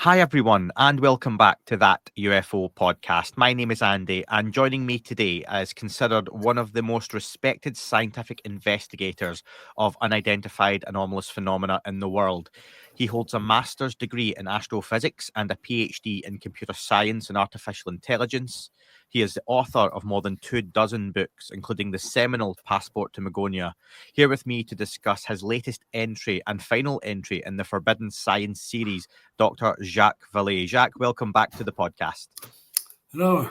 Hi, everyone, and welcome back to That UFO podcast. My name is Andy, and joining me today is considered one of the most respected scientific investigators of unidentified anomalous phenomena in the world. He holds a master's degree in astrophysics and a PhD in computer science and artificial intelligence. He is the author of more than 24 books, including the seminal Passport to Magonia. Here with me to discuss his latest entry and final entry in the Forbidden Science series, Dr. Jacques Vallée. Jacques, welcome back to the podcast. Hello,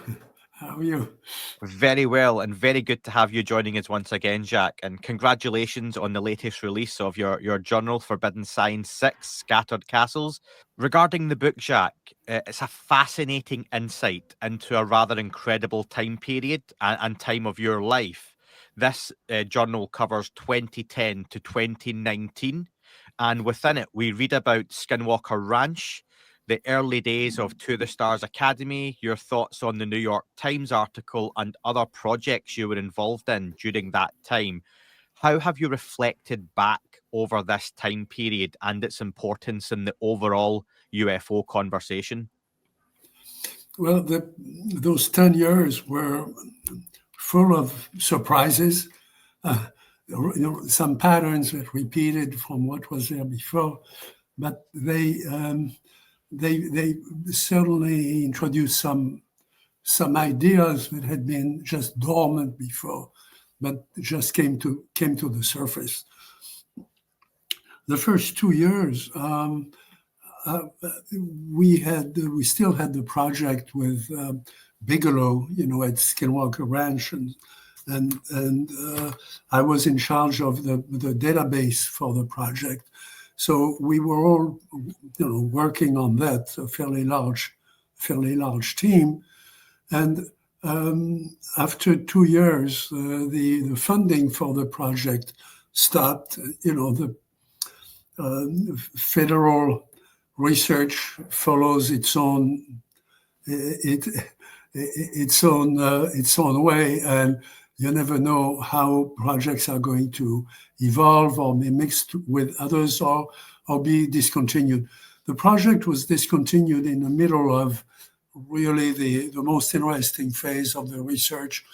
how are you? Very well, and very good to have you joining us once again, Jacques. And congratulations on the latest release of your journal, Forbidden Science 6, Scattered Castles. Regarding the book, Jacques, it's a fascinating insight into a rather incredible time period and time of your life. This journal covers 2010 to 2019, and within it, we read about Skinwalker Ranch, the early days of To the Stars Academy, your thoughts on the New York Times article, and other projects you were involved in during that time. How have you reflected back over this time period and its importance in the overall UFO conversation? Well, those 10 years were full of surprises, some patterns that repeated from what was there before, but they certainly introduced some ideas that had been just dormant before, but just came to the surface. The first 2 years, we still had the project with Bigelow, at Skinwalker Ranch, and I was in charge of the database for the project. So we were all, working on that, a fairly large team. And after 2 years, the funding for the project stopped. The federal research follows its own way, and you never know how projects are going to evolve or be mixed with others or be discontinued. The project was discontinued in the middle of really the most interesting phase of the research,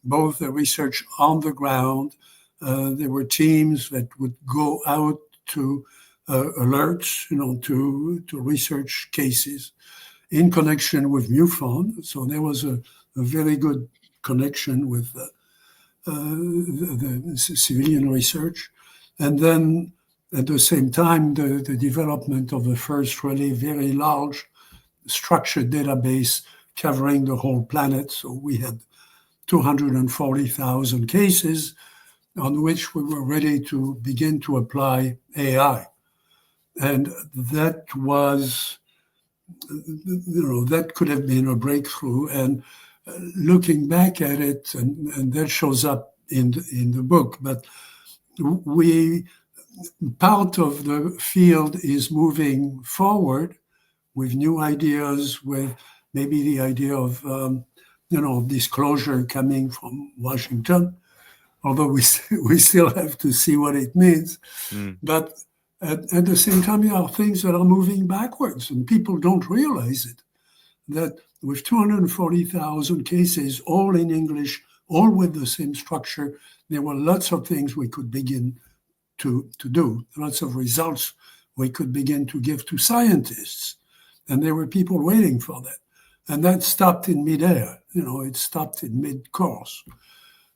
both the research on the ground. There were teams that would go out to alerts, to research cases in connection with MUFON. So there was a very good connection with the civilian research. And then at the same time, the development of the first really very large structured database covering the whole planet. So we had 240,000 cases on which we were ready to begin to apply AI. And that was, that could have been a breakthrough. And looking back at it, and that shows up in the book, but part of the field is moving forward with new ideas, with maybe the idea of, disclosure coming from Washington, although we still have to see what it means. But at the same time, there are things that are moving backwards, and people don't realize it, that with 240,000 cases, all in English, all with the same structure, there were lots of things we could begin to do, lots of results we could begin to give to scientists. And there were people waiting for that. And that stopped in midair, it stopped in mid-course.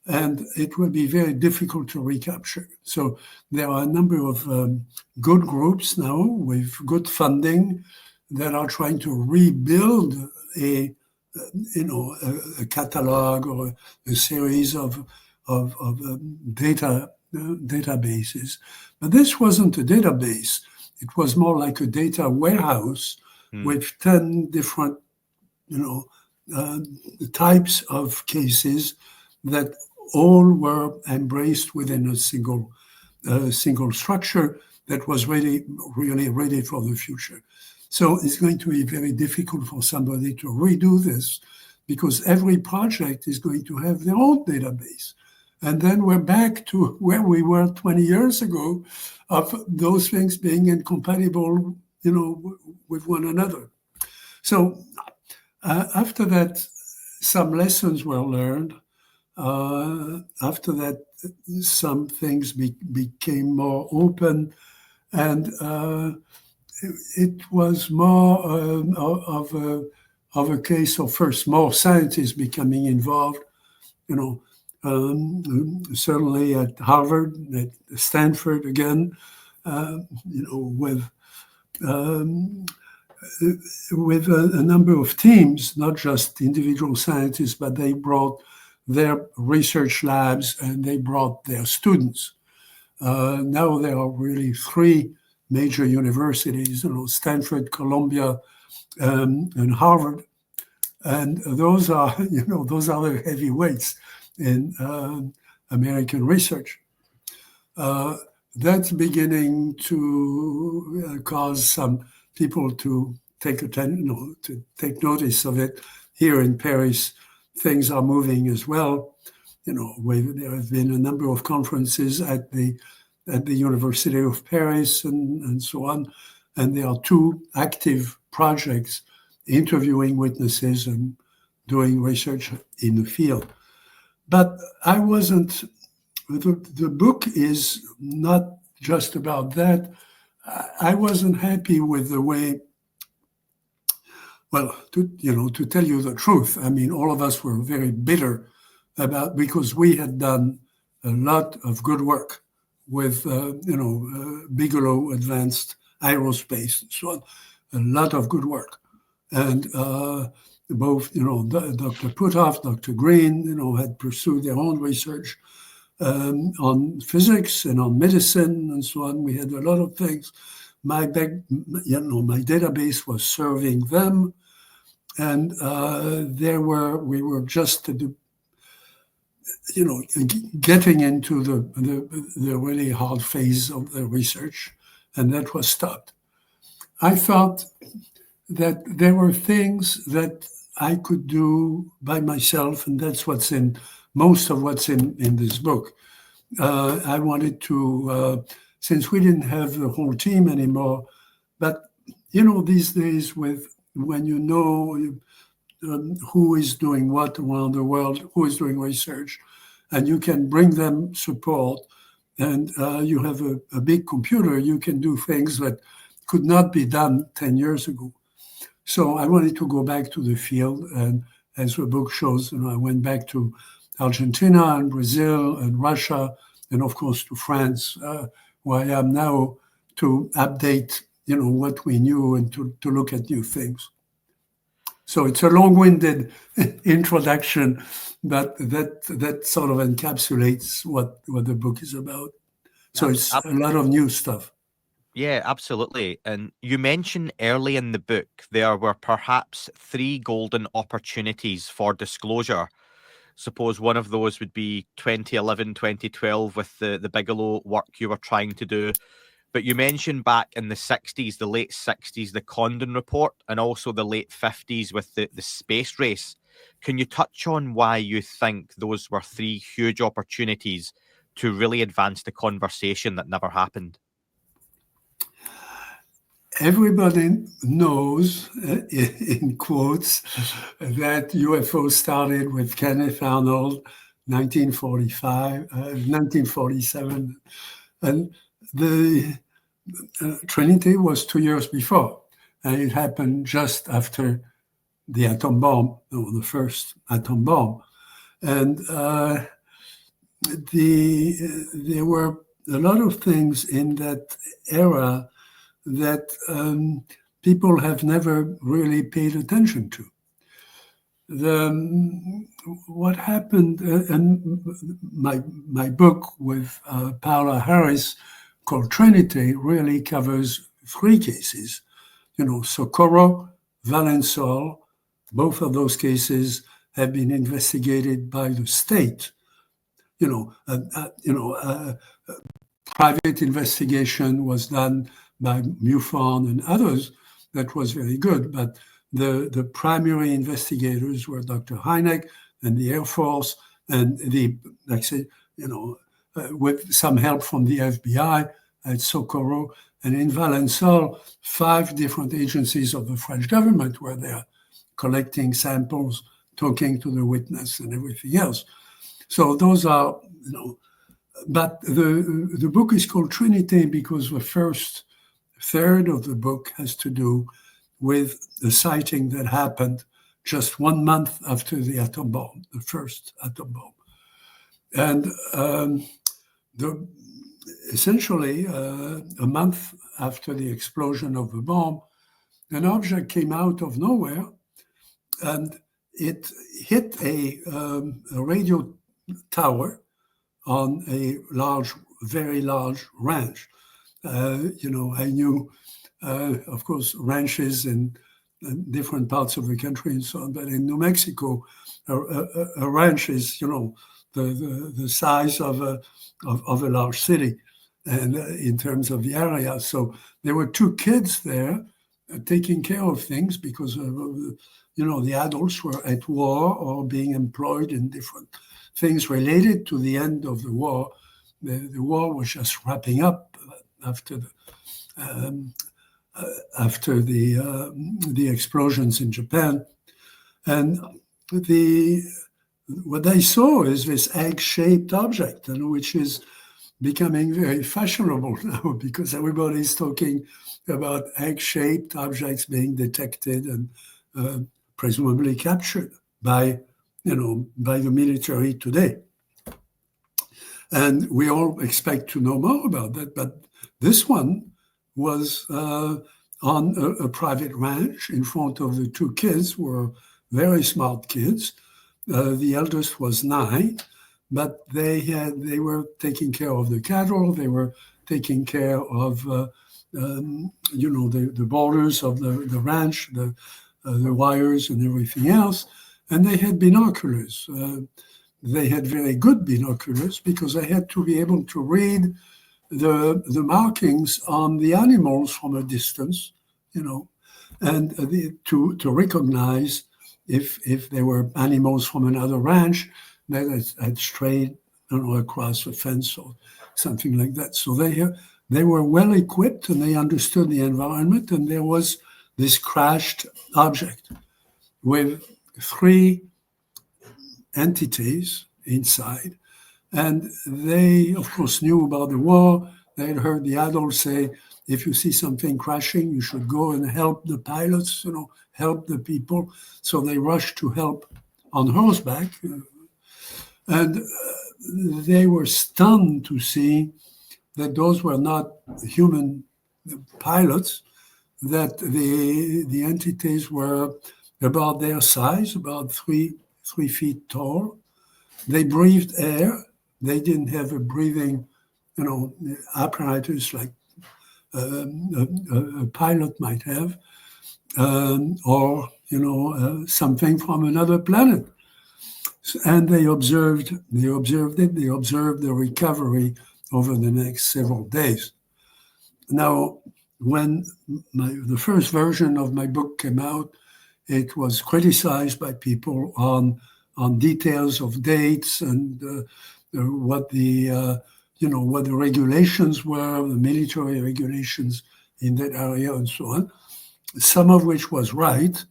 And it will be very difficult to recapture. So there are a number of good groups now with good funding that are trying to rebuild a catalog or a series of databases. But this wasn't a database. It was more like a data warehouse with 10 different, types of cases that all were embraced within a single structure that was really ready for the future. So it's going to be very difficult for somebody to redo this, because every project is going to have their own database. And then we're back to where we were 20 years ago, of those things being incompatible, with one another. So after that, some lessons were learned. After that, some things became more open, and it was more of a case of first more scientists becoming involved. Certainly at Harvard, at Stanford again, with a number of teams, not just individual scientists, but they brought their research labs and they brought their students. Now there are really three major universities, Stanford, Columbia, and Harvard. And those are the heavyweights in American research. That's beginning to cause some people to take notice of it. Here in Paris, things are moving as well. There have been a number of conferences at the University of Paris and so on, and there are two active projects interviewing witnesses and doing research in the field. But I wasn't. The book is not just about that. I wasn't happy with the way. Well, to tell you the truth, I mean, all of us were very bitter because we had done a lot of good work with, Bigelow Advanced Aerospace and so on, a lot of good work. And both, Dr. Puthoff, Dr. Green, had pursued their own research on physics and on medicine and so on. We had a lot of things. My database was serving them, and we were just getting into the really hard phase of the research, and that was stopped. I thought that there were things that I could do by myself, and that's what's in most of what's in this book. I wanted to, since we didn't have the whole team anymore, but these days when you know who is doing what around the world, who is doing research, and you can bring them support, and you have a big computer, you can do things that could not be done 10 years ago. So I wanted to go back to the field, and as the book shows, I went back to Argentina and Brazil and Russia, and of course to France, where I am now, to update, what we knew and to look at new things. So it's a long-winded introduction, but that sort of encapsulates what the book is about. So it's a lot of new stuff. Yeah, absolutely. And you mentioned early in the book there were perhaps 3 golden opportunities for disclosure. Suppose one of those would be 2011, 2012 with the Bigelow work you were trying to do. But you mentioned back in the 60s, the late 60s, the Condon Report, and also the late 50s with the space race. Can you touch on why you think those were 3 huge opportunities to really advance the conversation that never happened? Everybody knows, in quotes, that UFO started with Kenneth Arnold, 1947, and the Trinity was 2 years before, and it happened just after the atom bomb, the first atom bomb, and there were a lot of things in that era that people have never really paid attention to. What happened, and my book with Paola Harris called Trinity really covers 3 cases. Socorro, Valensol, both of those cases have been investigated by the state. Private investigation was done by MUFON and others that was very good, but the primary investigators were Dr. Hynek and the Air Force, and with some help from the FBI at Socorro, And in Valençol, 5 different agencies of the French government were there, collecting samples, talking to the witness and everything else. So those are, but the book is called Trinité because the first third of the book has to do with the sighting that happened just 1 month after the atom bomb, the first atom bomb. And essentially, a month after the explosion of the bomb, an object came out of nowhere and it hit a radio tower on a very large ranch. I knew, of course, ranches in different parts of the country and so on, but in New Mexico, a ranch is, the size of a large city, and in terms of the area. So there were 2 kids there taking care of things because the adults were at war or being employed in different things related to the end of the war. The war was just wrapping up after the explosions in Japan, and what I saw is this egg-shaped object, which is becoming very fashionable now because everybody's talking about egg-shaped objects being detected and presumably captured by the military today. And we all expect to know more about that. But this one was on a private ranch in front of the 2 kids, who were very smart kids. The eldest was 9, but they were taking care of the cattle. They were taking care of the borders of the ranch, the wires and everything else. And they had binoculars. They had very good binoculars because they had to be able to read the markings on the animals from a distance, and to recognize if there were animals from another ranch that had strayed across a fence or something like that. So they were well equipped and they understood the environment. And there was this crashed object with 3 entities inside. And they, of course, knew about the war. They had heard the adults say, if you see something crashing, you should go and help the pilots, help the people. So they rushed to help on horseback. And they were stunned to see that those were not human pilots, that the entities were about their size, about 3 feet tall. They breathed air. They didn't have a breathing, apparatus like a pilot might have, or something from another planet. And they observed it. They observed the recovery over the next several days. Now, when the first version of my book came out, it was criticized by people on details of dates and what the regulations were, the military regulations in that area and so on. Some of which was right,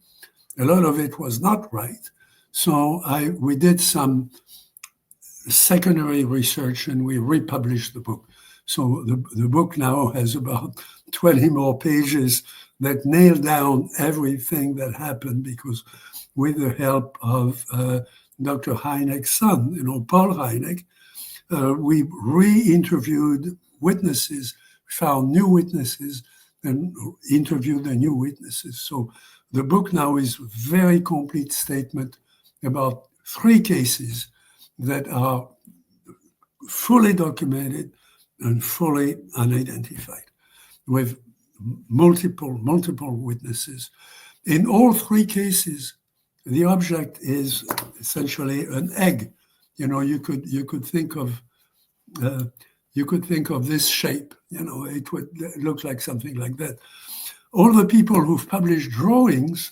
a lot of it was not right. So we did some secondary research and we republished the book. So the book now has about 20 more pages that nail down everything that happened, because with the help of Dr. Hynek's son, Paul Hynek, we re-interviewed witnesses, found new witnesses, and interviewed the new witnesses. So the book now is a very complete statement about 3 cases that are fully documented and fully unidentified, with multiple witnesses. In all 3 cases, the object is essentially an egg. You could think of this shape. It would look like something like that. All the people who've published drawings,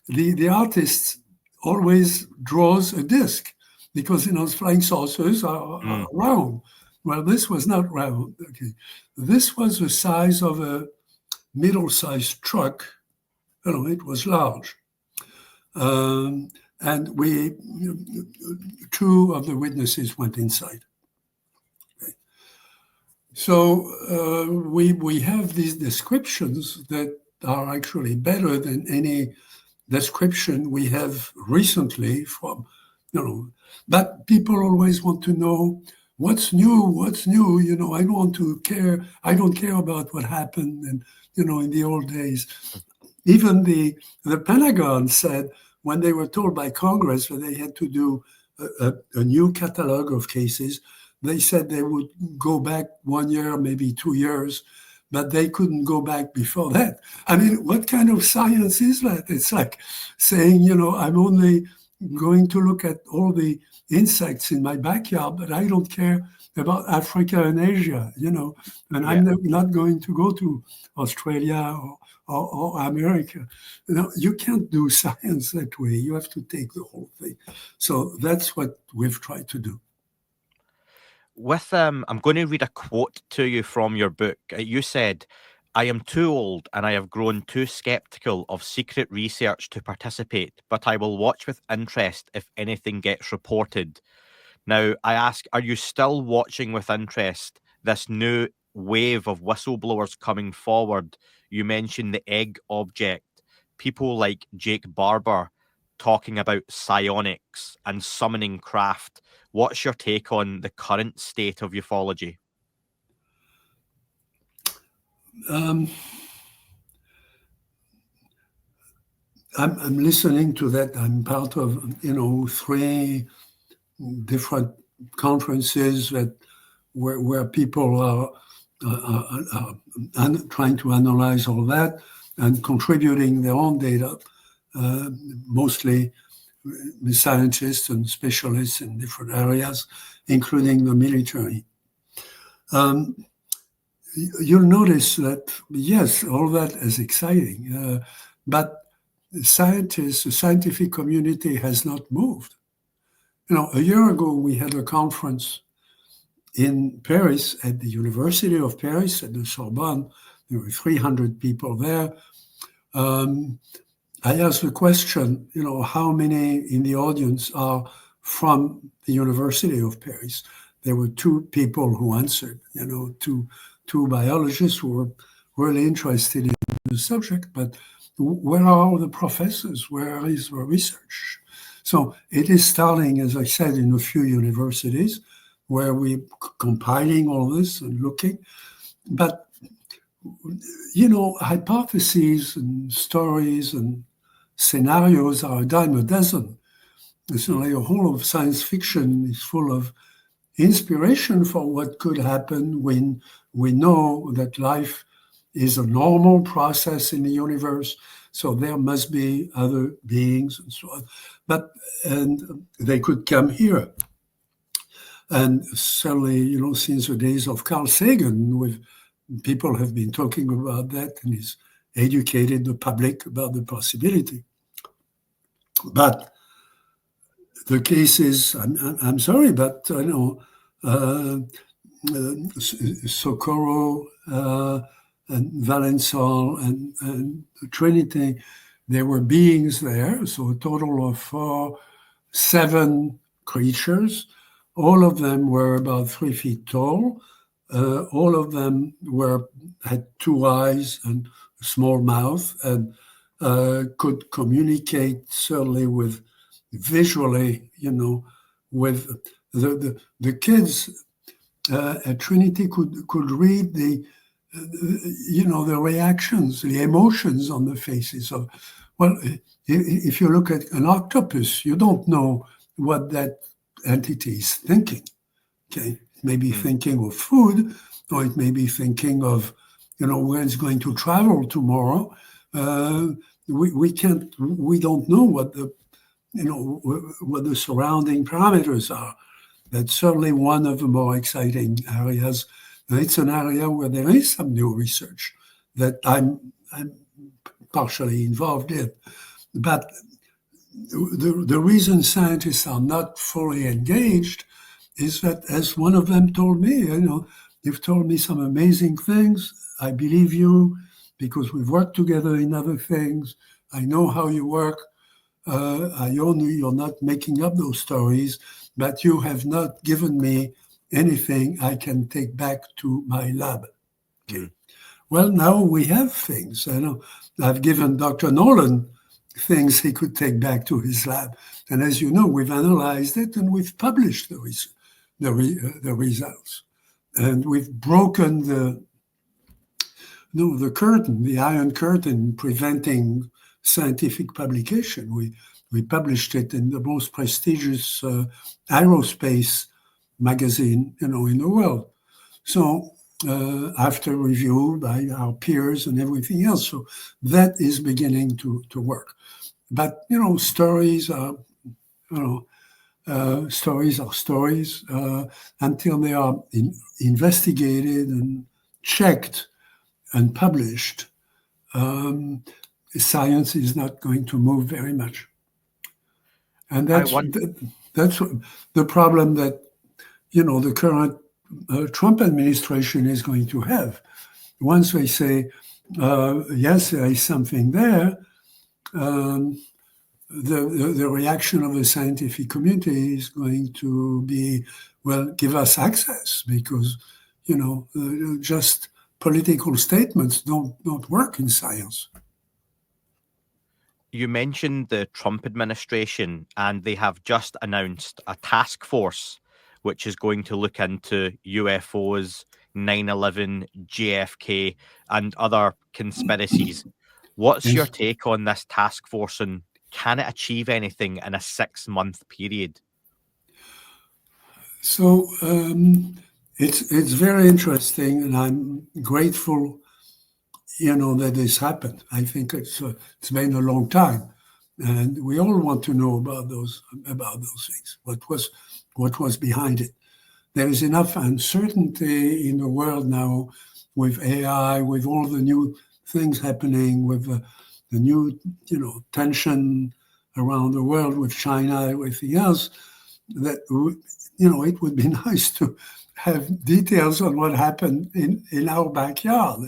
the artist always draws a disc, because flying saucers are round. Well, this was not round. Okay, this was the size of a middle-sized truck. It was large. And two of the witnesses went inside. Okay. So we have these descriptions that are actually better than any description we have recently from, but people always want to know what's new. I don't care about what happened and, in the old days. Even the Pentagon said when they were told by Congress that they had to do a new catalog of cases, they said they would go back 1 year, maybe 2 years, but they couldn't go back before that. I mean, what kind of science is that? It's like saying, I'm only going to look at all the insects in my backyard, but I don't care about Africa and Asia, and I'm not going to go to Australia or America. You can't do science that way. You have to take the whole thing. So that's what we've tried to do. I'm going to read a quote to you from your book. You said, "I am too old and I have grown too skeptical of secret research to participate, but I will watch with interest if anything gets reported." Now, I ask, are you still watching with interest this new wave of whistleblowers coming forward? You mentioned the egg object, people like Jake Barber talking about psionics and summoning craft. What's your take on the current state of ufology? I'm listening to that. I'm part of, 3 different conferences where people are trying to analyze all that and contributing their own data, mostly scientists and specialists in different areas, including the military. You'll notice that, yes, all that is exciting, but the scientific community has not moved. A year ago, we had a conference in Paris at the University of Paris at the Sorbonne. There were 300 people there. I asked the question, how many in the audience are from the University of Paris? There were 2 people who answered, two biologists who were really interested in the subject, but where are all the professors? Where is the research? So it is starting, as I said, in a few universities where we're compiling all this and looking. But, hypotheses and stories and scenarios are a dime a dozen. Certainly a whole of science fiction is full of inspiration for what could happen when we know that life is a normal process in the universe, so there must be other beings and so on. And they could come here. And certainly, since the days of Carl Sagan, people have been talking about that, and he's educated the public about the possibility. But the case is, I'm sorry, but Socorro and Valençol and Trinity, there were beings there, so a total of 7 creatures. All of them were about 3 feet tall. All of them had 2 eyes and a small mouth and could communicate certainly with visually, with the kids at Trinity could read the reactions, the emotions on the faces of. Well, if you look at an octopus, you don't know what that entity is thinking. Okay, it may be thinking of food, or it may be thinking of, where it's going to travel tomorrow. We don't know what the surrounding parameters are. That's certainly one of the more exciting areas. It's an area where there is some new research that I'm partially involved in. But the reason scientists are not fully engaged is that, as one of them told me, you've told me some amazing things. I believe you because we've worked together in other things. I know how you work. You're not making up those stories, but you have not given me anything I can take back to my lab. Okay. Well, now we have things. I've given Dr. Nolan things he could take back to his lab. And as you know, we've analyzed it and we've published the results. And we've broken the curtain, the iron curtain preventing scientific publication. We published it in the most prestigious aerospace magazine, in the world. So after review by our peers and everything else. So that is beginning to work. But, stories are, stories until they are investigated and checked and published. Science is not going to move very much. And that's the problem that, the current Trump administration is going to have. Once they say, yes, there is something there, the reaction of the scientific community is going to be, well, give us access because, just political statements don't work in science. You mentioned the Trump administration, and they have just announced a task force which is going to look into UFOs, 9/11, JFK, and other conspiracies. What's your take on this task force, and can it achieve anything in a 6-month period? So it's very interesting, and I'm grateful, that this happened. I think it's been a long time, and we all want to know about those things. What was behind it? There is enough uncertainty in the world now with AI, with all the new things happening, with the new, tension around the world with China, everything else, that, it would be nice to have details on what happened in our backyard,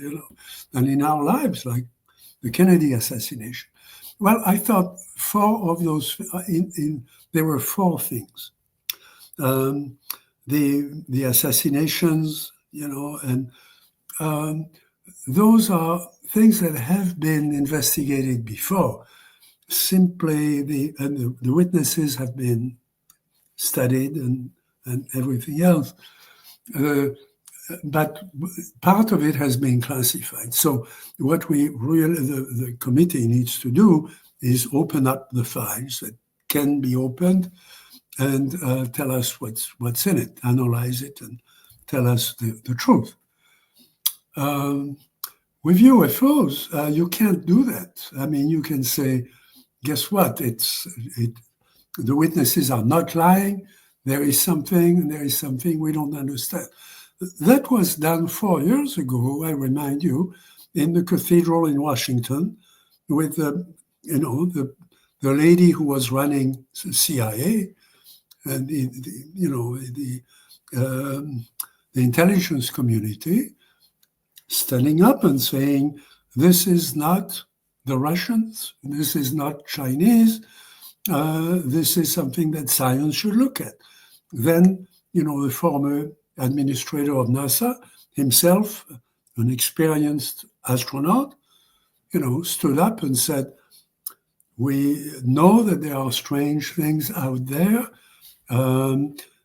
and in our lives, like the Kennedy assassination. Well, I thought 4 of those, there were 4 things. The assassinations, and those are things that have been investigated before. Simply, the witnesses have been studied and everything else. But part of it has been classified. So what the committee needs to do is open up the files that can be opened and tell us what's in it, analyze it, and tell us the truth. With UFOs, you can't do that. I mean, you can say, guess what? The witnesses are not lying. There is something we don't understand. That was done 4 years ago, I remind you, in the cathedral in Washington with the lady who was running the CIA and the intelligence community standing up and saying, this is not the Russians, this is not Chinese, this is something that science should look at. Then, the former administrator of NASA, himself, an experienced astronaut, stood up and said, we know that there are strange things out there.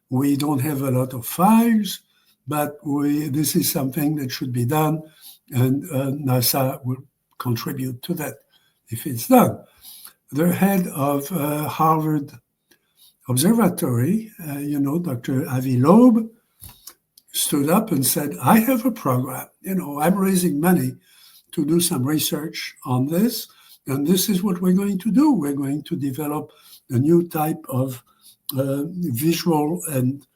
We don't have a lot of files, but this is something that should be done, and NASA will contribute to that if it's done. The head of Harvard Observatory, Dr. Avi Loeb, stood up and said, I have a program. I'm raising money to do some research on this, and this is what we're going to do. We're going to develop a new type of visual and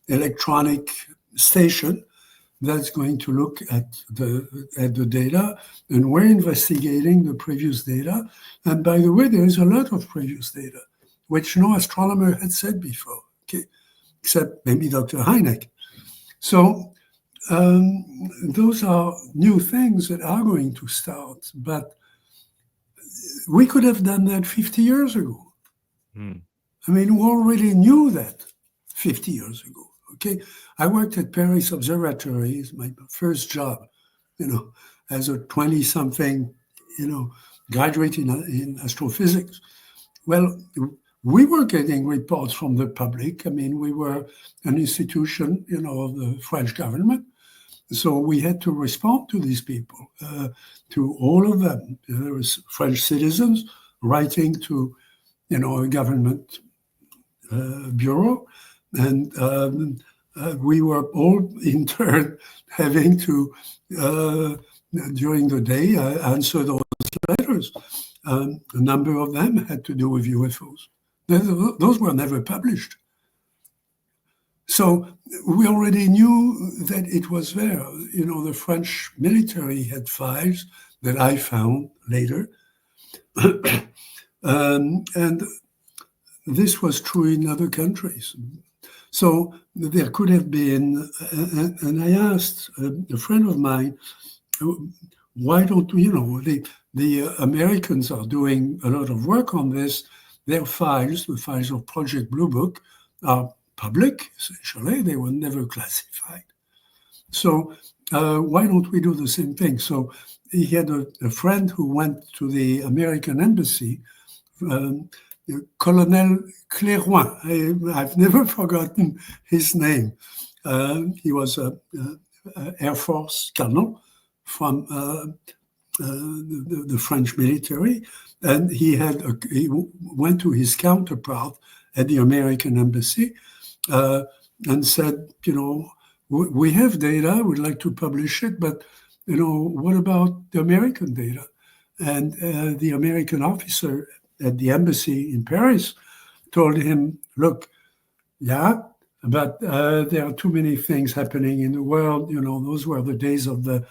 electronic station that's going to look at the data, and we're investigating the previous data. And by the way, there is a lot of previous data, which no astronomer had said before. okay, except maybe Dr. Hynek. So those are new things that are going to start, but we could have done that 50 years ago. I mean, we already knew that 50 years ago, okay? I worked at Paris Observatory, it's my first job, as a 20-something, graduate in astrophysics. Well, we were getting reports from the public. I mean, we were an institution, of the French government. So we had to respond to these people, to all of them. There was French citizens writing to, a government bureau, and we were all in turn having to, during the day, answer those letters. A number of them had to do with UFOs. Those were never published. So we already knew that it was there. The French military had files that I found later. And this was true in other countries. So there could have been, and I asked a friend of mine, why don't we, the Americans are doing a lot of work on this. Their files, the files of Project Blue Book, are public, essentially. They were never classified. So why don't we do the same thing? So he had a friend who went to the American embassy, Colonel Clairoin. I've never forgotten his name. He was an Air Force colonel from the French military, and he went to his counterpart at the American embassy and said, we have data, we'd like to publish it, but what about the American data? And the American officer at the embassy in Paris told him, look, yeah, but there are too many things happening in the world. Those were the days of the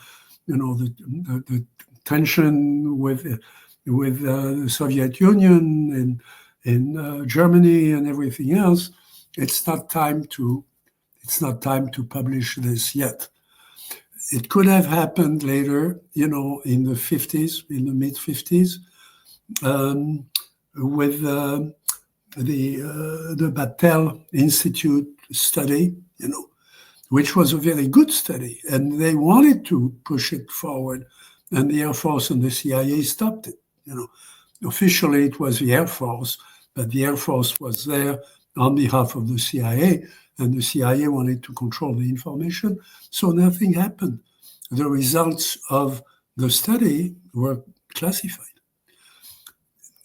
tension with the Soviet Union and in Germany and everything else. It's not time to publish this yet. It could have happened later, in the 50s, in the mid 50s, with the Battelle Institute study, which was a very good study, and they wanted to push it forward, and the Air Force and the CIA stopped it. Officially it was the Air Force, but the Air Force was there on behalf of the CIA, and the CIA wanted to control the information, so nothing happened. The results of the study were classified.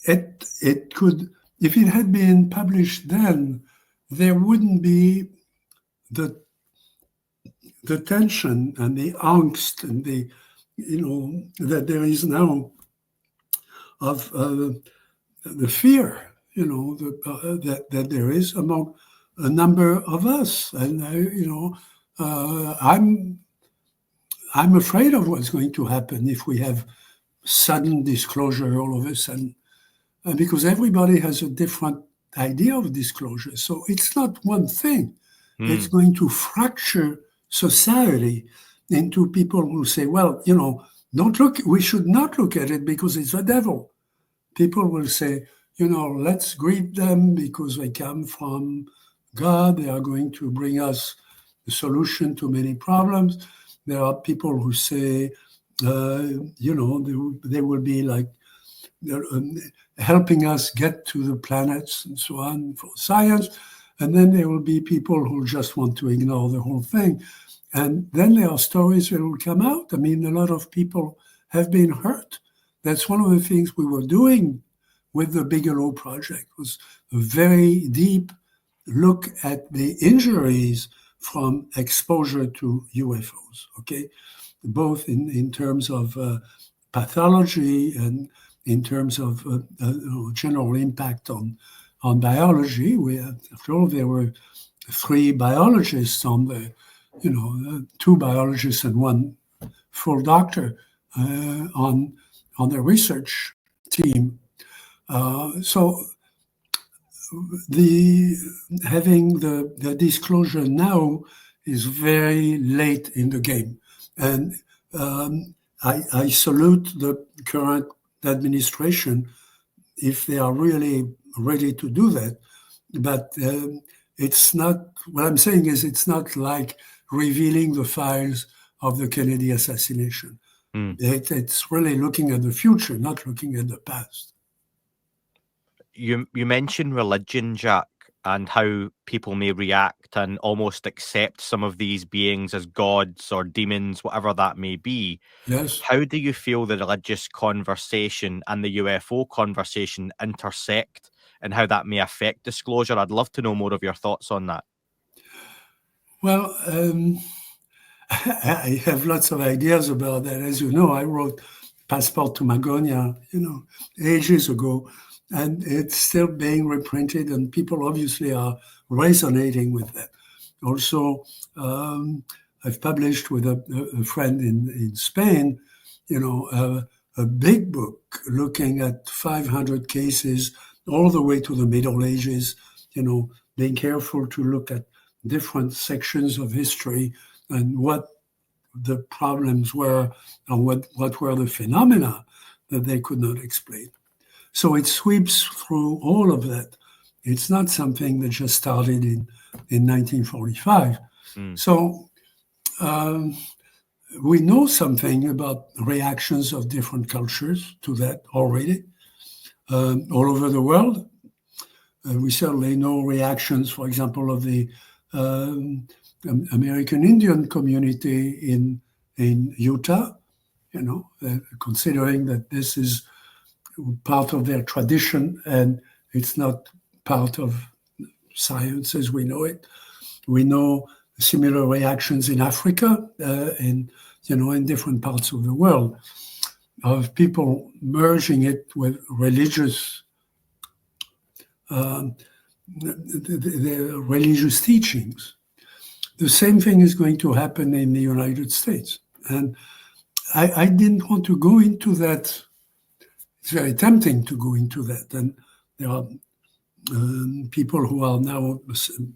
It could, if it had been published then, there wouldn't be the tension and the angst and the, that there is now of the fear, that there is among a number of us. And, I'm afraid of what's going to happen if we have sudden disclosure all of a sudden, because everybody has a different idea of disclosure. So it's not one thing. It's going to fracture society into people who say, well, don't look, we should not look at it because it's the devil. People will say, let's greet them because they come from God. They are going to bring us the solution to many problems. There are people who say, they will be like helping us get to the planets and so on for science. And then there will be people who just want to ignore the whole thing. And then there are stories that will come out. I mean, a lot of people have been hurt. That's one of the things we were doing with the Bigelow Project, was a very deep look at the injuries from exposure to UFOs, okay? Both in terms of pathology and in terms of general impact on biology. After all, there were 3 biologists on the, 2 biologists and 1 full doctor on the research team. So having the disclosure now is very late in the game. And I salute the current administration if they are really ready to do that. But it's not, what I'm saying is it's not like revealing the files of the Kennedy assassination. It's really looking at the future, not looking at the past. You mentioned religion, Jacques, and how people may react and almost accept some of these beings as gods or demons, whatever that may be. Yes. How do you feel the religious conversation and the UFO conversation intersect, and how that may affect disclosure? I'd love to know more of your thoughts on that. Well, I have lots of ideas about that. As you know, I wrote Passport to Magonia, ages ago, and it's still being reprinted, and people obviously are resonating with that. Also, I've published with a friend in Spain, a big book looking at 500 cases all the way to the Middle Ages, being careful to look at different sections of history and what the problems were and what were the phenomena that they could not explain. So it sweeps through all of that. It's not something that just started in 1945. So we know something about reactions of different cultures to that already all over the world. We certainly know reactions, for example, of the American Indian community in Utah, considering that this is part of their tradition and it's not part of science as we know it. We know similar reactions in Africa and in different parts of the world of people merging it with religious the religious teachings. The same thing is going to happen in the United States. And I didn't want to go into that. It's very tempting to go into that. And there are people who are now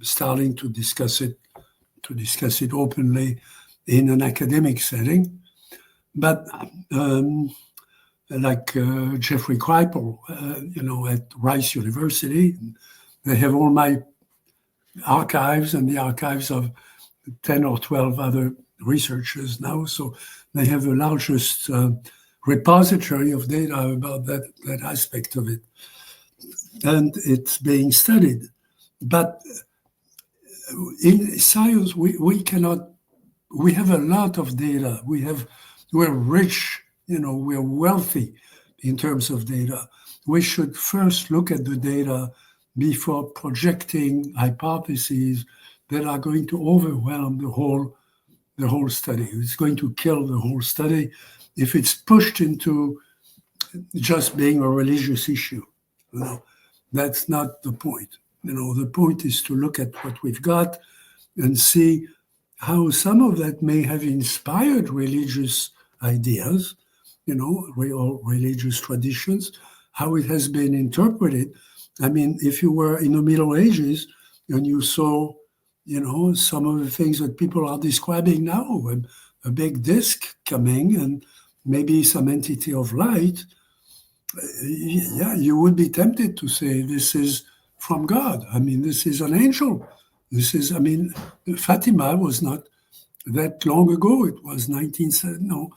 starting to discuss it openly in an academic setting. But like Jeffrey Kripal, at Rice University, they have all my archives and the archives of 10 or 12 other researchers now. So they have the largest repository of data about that aspect of it. And it's being studied. But in science, we have a lot of data. We're rich, we're wealthy in terms of data. We should first look at the data before projecting hypotheses that are going to overwhelm the whole study. It's going to kill the whole study if it's pushed into just being a religious issue. That's not the point. The point is to look at what we've got and see how some of that may have inspired religious ideas, or religious traditions, how it has been interpreted. I mean, if you were in the Middle Ages and you saw, some of the things that people are describing now, a big disk coming and maybe some entity of light, you would be tempted to say this is from God. I mean, this is an angel. Fatima was not that long ago. It was 1917,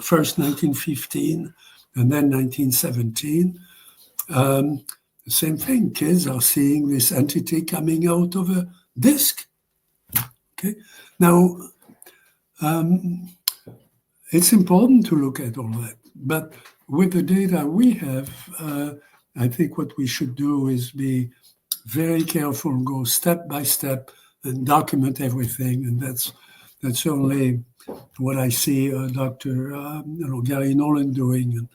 first 1915 and then 1917. The same thing, kids are seeing this entity coming out of a disk. Okay, now it's important to look at all that, but with the data we have, I think what we should do is be very careful and go step by step and document everything, and that's certainly what I see Dr. Gary Nolan doing,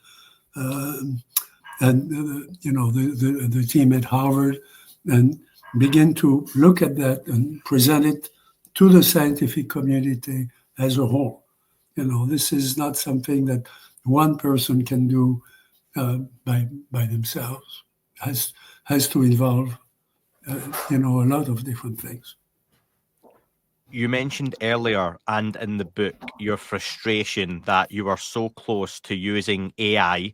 and the team at Harvard, and begin to look at that and present it to the scientific community as a whole. This is not something that one person can do by themselves. Has to involve a lot of different things. You mentioned earlier and in the book your frustration that you were so close to using AI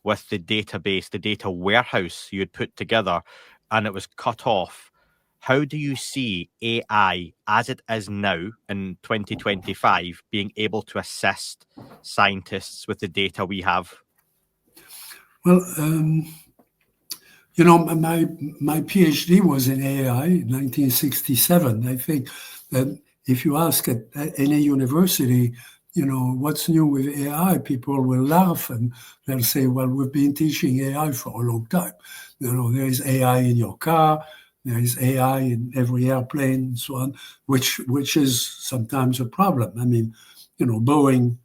with the database, the data warehouse you had put together, and it was cut off. How do you see AI as it is now in 2025 being able to assist scientists with the data we have? Well, my PhD was in AI in 1967. I think that if you ask at any university, what's new with AI, people will laugh and they'll say, well, we've been teaching AI for a long time. There is AI in your car, there is AI in every airplane, and so on, which is sometimes a problem. I mean, Boeing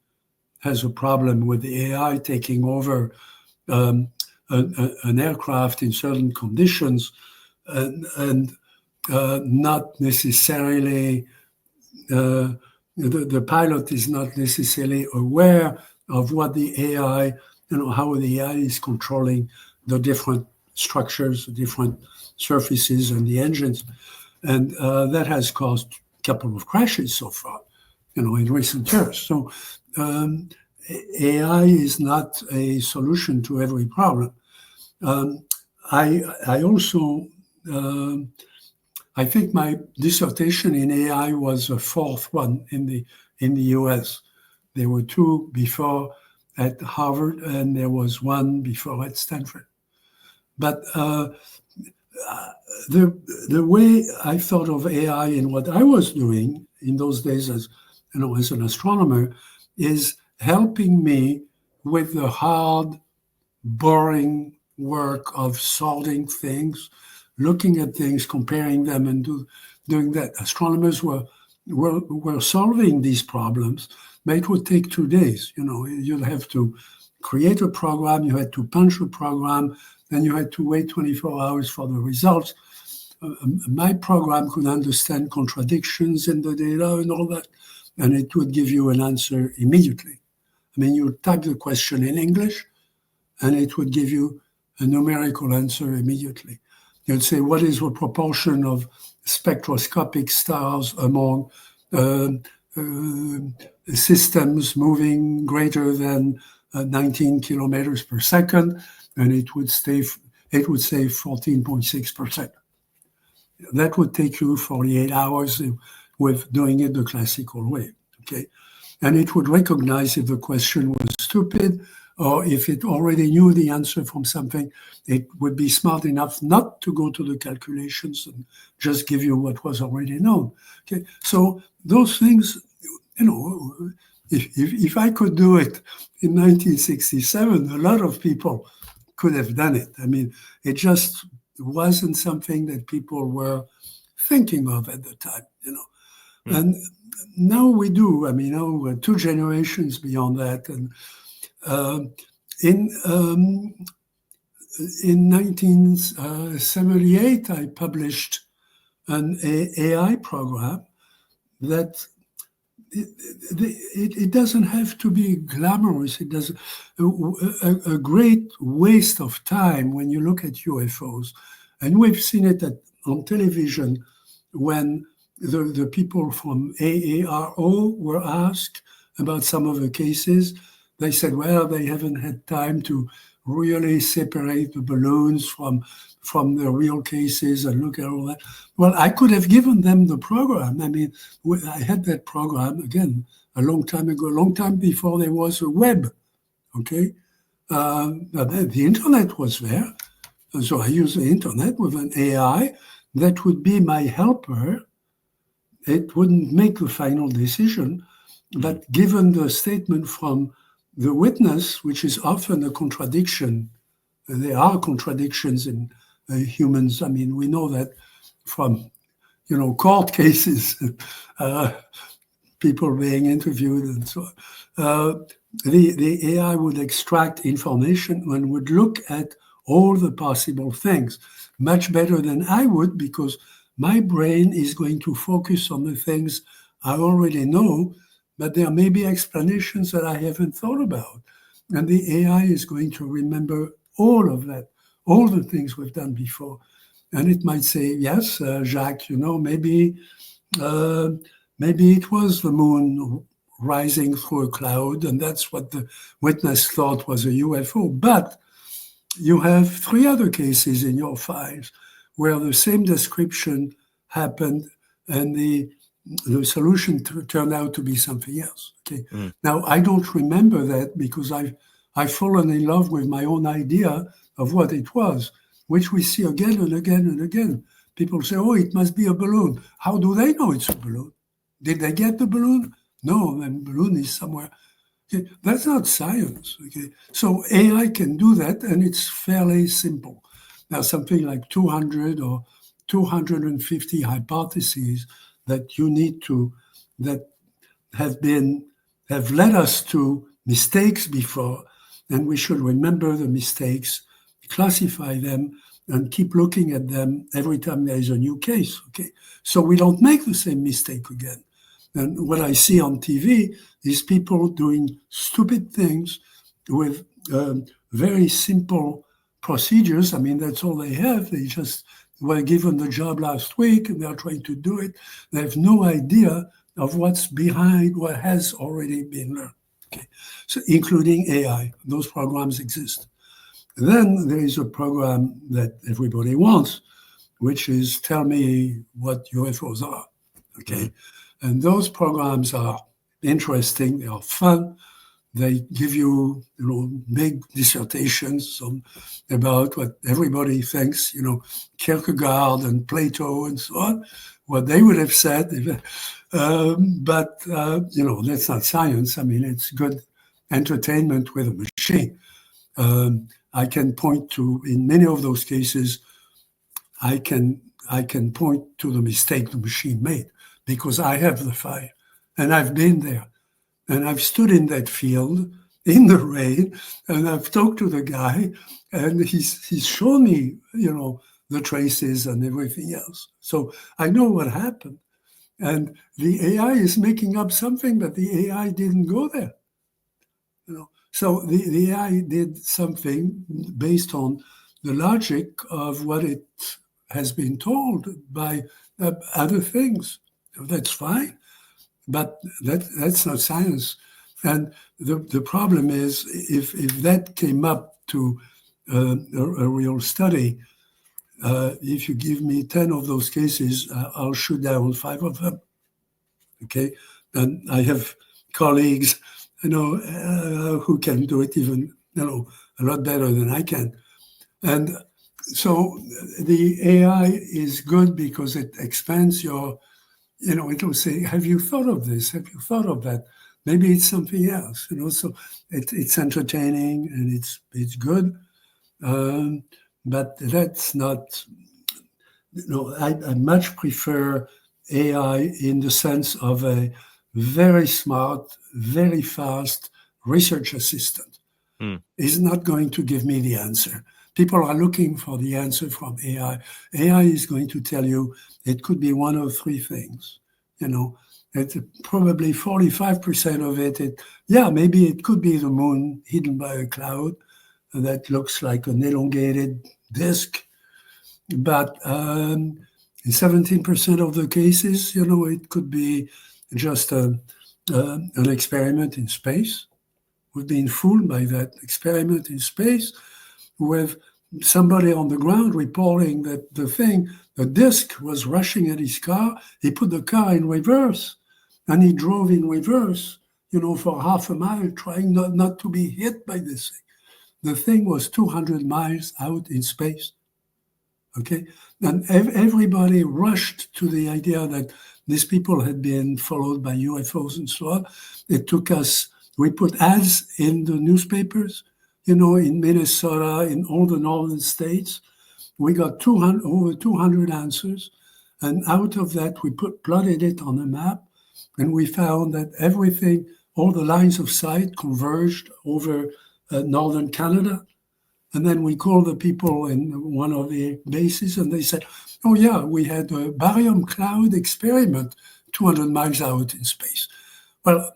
has a problem with the AI taking over an aircraft in certain conditions, and not necessarily the pilot is not necessarily aware of what the AI, how the AI is controlling the different structures, the different surfaces, and the engines, and that has caused a couple of crashes so far, in recent years. So AI is not a solution to every problem. I also I think my dissertation in AI was the fourth one in the US. There were two before at Harvard, and there was one before at Stanford. But the way I thought of AI and what I was doing in those days as an astronomer is helping me with the hard, boring work of sorting things, looking at things, comparing them, and doing that. Astronomers were solving these problems, but it would take 2 days. You'd have to create a program, you had to punch a program, then you had to wait 24 hours for the results. My program could understand contradictions in the data and all that, and it would give you an answer immediately. I mean, you type the question in English, and it would give you a numerical answer immediately. You'd say, what is the proportion of spectroscopic stars among systems moving greater than 19 kilometers per second? And it would say 14.6%. That would take you 48 hours with doing it the classical way, okay? And it would recognize if the question was stupid, or if it already knew the answer from something, it would be smart enough not to go to the calculations and just give you what was already known. Okay, so those things, if I could do it in 1967, a lot of people could have done it. I mean, it just wasn't something that people were thinking of at the time, And now we do. I mean, now we're 2 generations beyond that, and in 1978, I published an AI program that it doesn't have to be glamorous. It does a great waste of time when you look at UFOs, and we've seen it on television when the people from AARO were asked about some of the cases. They said, well, they haven't had time to really separate the balloons from the real cases and look at all that. Well, I could have given them the program. I mean, I had that program, again, a long time ago, a long time before there was a web, okay? The internet was there. So I used the internet with an AI that would be my helper. It wouldn't make the final decision, but given the statement from the witness, which is often a contradiction, there are contradictions in humans. I mean, we know that from, court cases, people being interviewed and so on. The AI would extract information and would look at all the possible things much better than I would, because my brain is going to focus on the things I already know, but there may be explanations that I haven't thought about. And the AI is going to remember all of that, all the things we've done before. And it might say, yes, Jacques, maybe it was the moon rising through a cloud, and that's what the witness thought was a UFO. But you have 3 other cases in your files where the same description happened and the solution turned out to be something else. Okay. Now, I don't remember that because I've fallen in love with my own idea of what it was, which we see again and again and again. People say, oh, it must be a balloon. How do they know it's a balloon? Did they get the balloon? No, the balloon is somewhere. Okay. That's not science. Okay. So AI can do that, and it's fairly simple. Now, something like 200 or 250 hypotheses that you need to, that have led us to mistakes before, and we should remember the mistakes, classify them, and keep looking at them every time there is a new case. Okay, so we don't make the same mistake again. And what I see on TV is people doing stupid things with very simple procedures. I mean, that's all they have. They just were given the job last week and they're trying to do it. They have no idea of what's behind what has already been learned. Okay, so including AI, those programs exist. Then there is a program that everybody wants, which is tell me what UFOs are. Okay, and those programs are interesting. They are fun. They give you, big dissertations about what everybody thinks, Kierkegaard and Plato and so on, what they would have said. But that's not science. I mean, it's good entertainment with a machine. I can point to, in many of those cases, I can point to the mistake the machine made because I have the file and I've been there. And I've stood in that field in the rain, and I've talked to the guy, and he's shown me, the traces and everything else. So I know what happened. And the AI is making up something, but the AI didn't go there. So the AI did something based on the logic of what it has been told by other things. That's fine. But that's not science. And the problem is if that came up to a real study, if you give me 10 of those cases, I'll shoot down 5 of them. Okay? And I have colleagues, who can do it even, a lot better than I can. And so the AI is good because it expands your, it will say, have you thought of this? Have you thought of that? Maybe it's something else, so it's entertaining and it's good. But that's not, I much prefer AI in the sense of a very smart, very fast research assistant. Is not going to give me the answer. People are looking for the answer from AI. AI is going to tell you it could be one of 3 things. It's probably 45% of it. Maybe it could be the moon hidden by a cloud that looks like an elongated disk. But in 17% of the cases, it could be just an experiment in space. We've been fooled by that experiment in space with somebody on the ground reporting that the disk was rushing at his car. He put the car in reverse and he drove in reverse, for half a mile, trying not to be hit by this thing. The thing was 200 miles out in space. Okay. And everybody rushed to the idea that these people had been followed by UFOs and so on. It took us, we put ads in the newspapers, in Minnesota, in all the northern states. We got over 200 answers. And out of that, we plotted it on a map. And we found that everything, all the lines of sight converged over northern Canada. And then we called the people in one of the bases and they said, oh yeah, we had a barium cloud experiment 200 miles out in space. Well,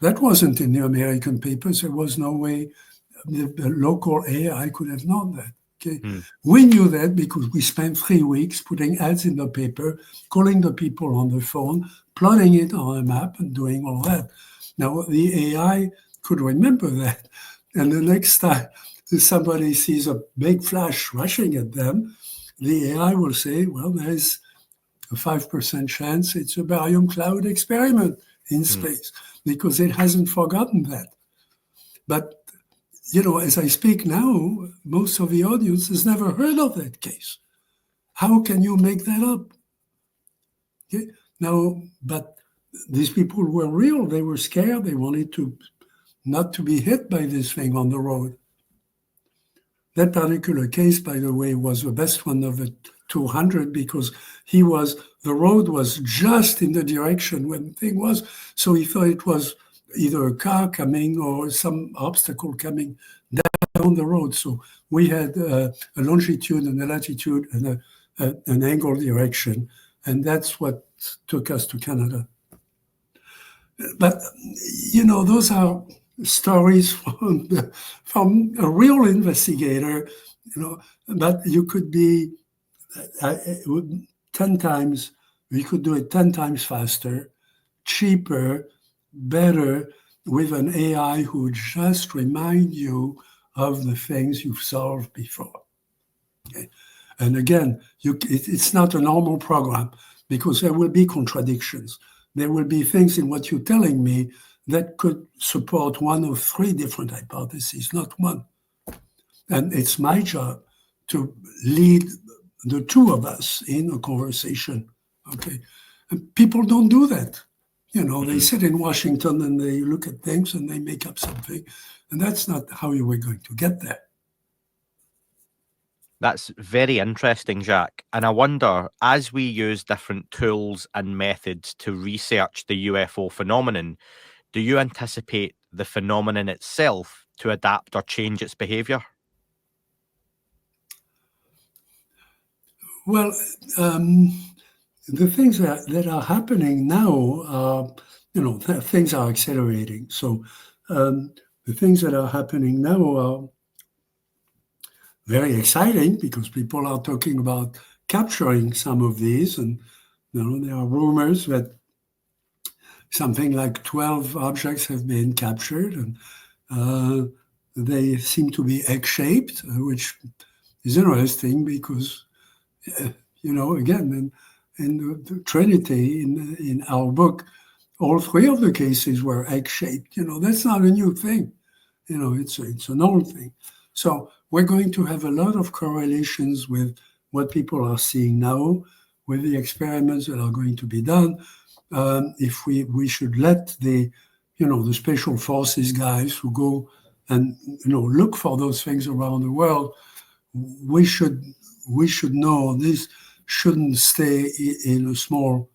that wasn't in the American papers. There was no way the local AI could have known that. Okay, Mm. we knew that because we spent 3 weeks putting ads in the paper, calling the people on the phone, plotting it on a map, and doing all that. Now the AI could remember that, and the next time somebody sees a big flash rushing at them, the AI will say, "Well, there's a 5% chance it's a barium cloud experiment in space," because it hasn't forgotten that. But as I speak now, most of the audience has never heard of that case. How can you make that up? Okay? Now, but these people were real. They were scared. They wanted to not to be hit by this thing on the road. That particular case, by the way, was the best one of the 200 because the road was just in the direction when the thing was. So he thought it was either a car coming or some obstacle coming down the road. So we had a longitude and a latitude and an angle direction. And that's what took us to Canada. But, those are stories from a real investigator, but you could be 10 times, we could do it 10 times faster, cheaper, better, with an AI who would just remind you of the things you've solved before. Okay? And again, it's not a normal program because there will be contradictions. There will be things in what you're telling me that could support one of 3 different hypotheses, not one. And it's my job to lead the 2 of us in a conversation. Okay, and people don't do that. They sit in Washington and they look at things and they make up something, and that's not how you were going to get there. That's very interesting, Jacques. And I wonder, as we use different tools and methods to research the UFO phenomenon, do you anticipate the phenomenon itself to adapt or change its behaviour? Well, the things that are happening now are, things are accelerating. So the things that are happening now are very exciting because people are talking about capturing some of these. And, there are rumors that something like 12 objects have been captured, and they seem to be egg-shaped, which is interesting because, again, in the Trinity, in our book, all 3 of the cases were egg-shaped. That's not a new thing. It's an old thing. So we're going to have a lot of correlations with what people are seeing now, with the experiments that are going to be done. If we should let the special forces guys who go and look for those things around the world, we should know this shouldn't stay in a small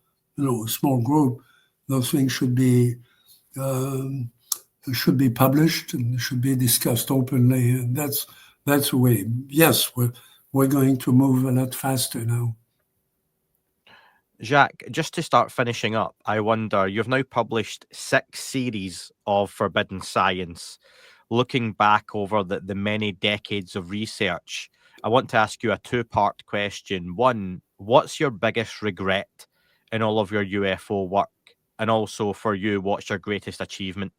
group. Those things should be published and should be discussed openly, and that's the way. Yes, we're going to move a lot faster now. Jacques, just to start finishing up, I wonder, you've now published 6 series of Forbidden Science. Looking back over the many decades of research, I want to ask you a 2-part question. 1, what's your biggest regret in all of your UFO work? And also for you, what's your greatest achievement?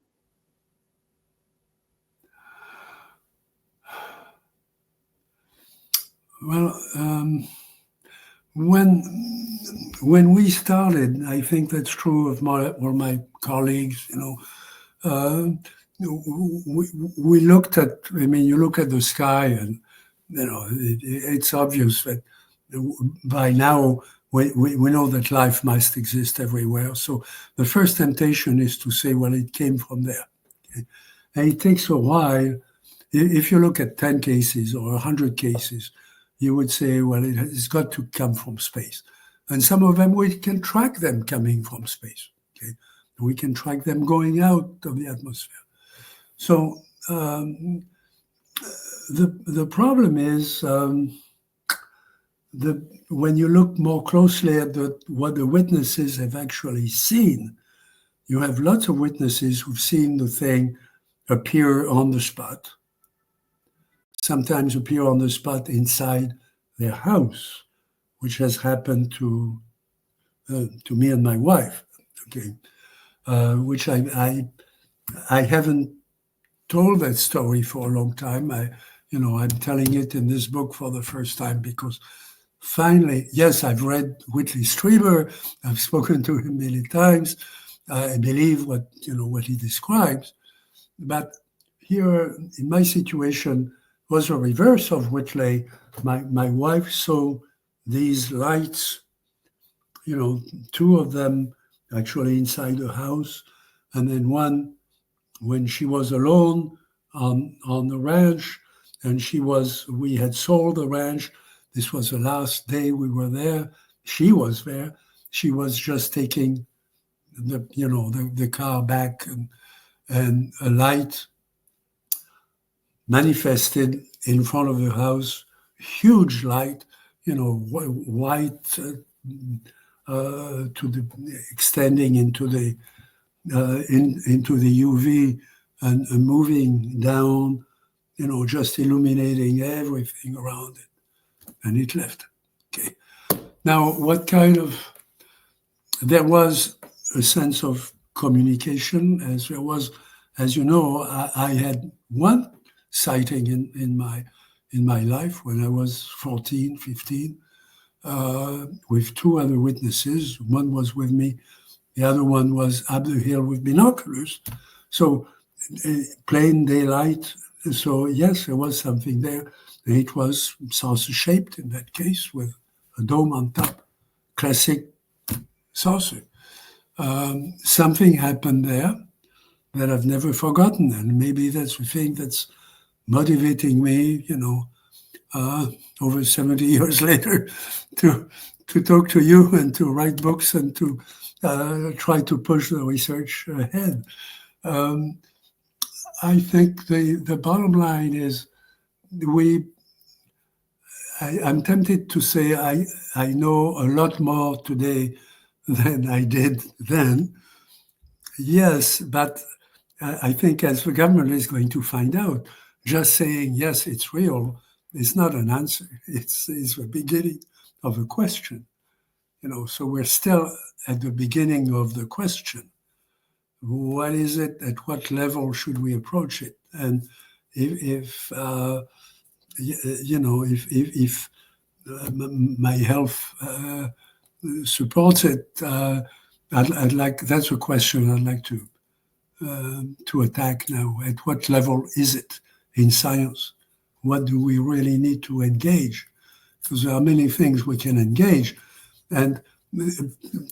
Well, when we started, I think that's true of my colleagues. We looked at. You look at the sky, and it's obvious that by now we know that life must exist everywhere. So the first temptation is to say, well, it came from there. Okay? And it takes a while. If you look at 10 cases or 100 cases, you would say, well, it's got to come from space. And some of them, we can track them coming from space. Okay? We can track them going out of the atmosphere. So the problem is when you look more closely at what the witnesses have actually seen, you have lots of witnesses who've seen the thing appear on the spot. sometimes appear on the spot inside their house, which has happened to me and my wife. Okay, which I haven't told that story for a long time. I'm telling it in this book for the first time because finally, yes, I've read Whitley Strieber. I've spoken to him many times. I believe what he describes, but here in my situation was a reverse of Whitley. My wife saw these lights, two of them actually inside the house, and then one when she was alone on the ranch, and we had sold the ranch. This was the last day we were there. She was there. She was just taking the car back, and a light manifested in front of the house, huge light, white to the extending into the UV and moving down, just illuminating everything around it, and it left. Okay. Now, there was a sense of communication, as there was, as you know, I had one sighting in my life when I was 14, 15, with two other witnesses. One was with me. The other one was up the hill with binoculars. So plain daylight. So yes, there was something there. It was saucer-shaped in that case with a dome on top. Classic saucer. Something happened there that I've never forgotten. And maybe that's the thing that's motivating me, over 70 years later to talk to you and to write books and to try to push the research ahead. I think the bottom line is I'm tempted to say I know a lot more today than I did then. Yes, but I think as the government is going to find out, just saying, yes, it's real, is not an answer. It's the beginning of a question. So we're still at the beginning of the question. What is it? At what level should we approach it? And if my health supports it, I'd like. That's a question I'd like to attack now. At what level is it in science? What do we really need to engage? Because there are many things we can engage. And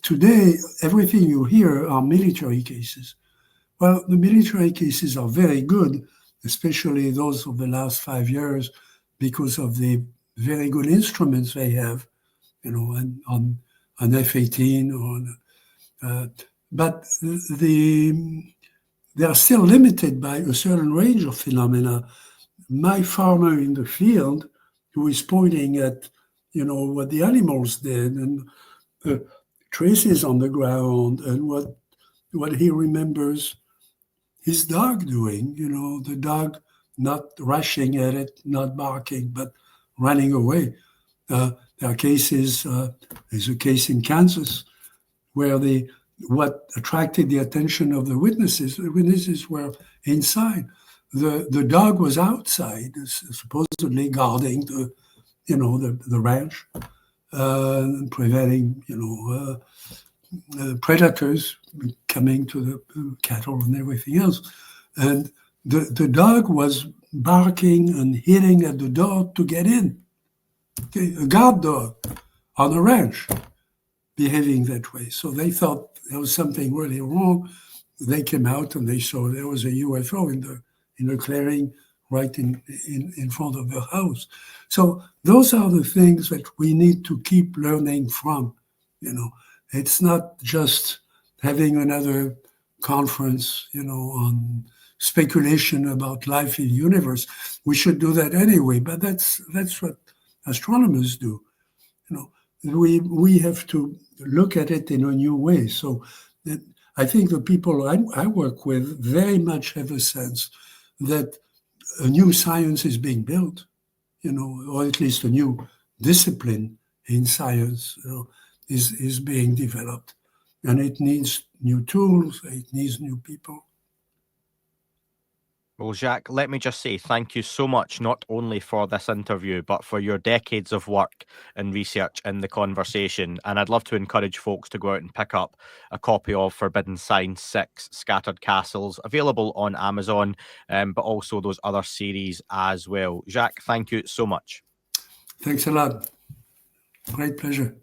today, everything you hear are military cases. Well, the military cases are very good, especially those of the last 5 years, because of the very good instruments they have, on F-18 or but they are still limited by a certain range of phenomena. My farmer in the field, who is pointing at, what the animals did and traces on the ground and what he remembers his dog doing, the dog not rushing at it, not barking, but running away. There are cases, there's a case in Kansas where what attracted the attention of the witnesses were inside. The dog was outside, supposedly guarding the ranch, preventing predators coming to the cattle and everything else. And the dog was barking and hitting at the door to get in. Okay, a guard dog on a ranch behaving that way. So they thought there was something really wrong. They came out and they saw there was a UFO in the clearing right in front of the house. So those are the things that we need to keep learning from. It's not just having another conference, on speculation about life in the universe. We should do that anyway, but that's what astronomers do. We have to look at it in a new way. So I think the people I work with very much have a sense that a new science is being built, or at least a new discipline in science, is being developed. And it needs new tools, it needs new people. Well, Jacques, let me just say thank you so much, not only for this interview, but for your decades of work and research in the conversation. And I'd love to encourage folks to go out and pick up a copy of Forbidden Science 6, Scattered Castles, available on Amazon, but also those other series as well. Jacques, thank you so much. Thanks a lot. Great pleasure.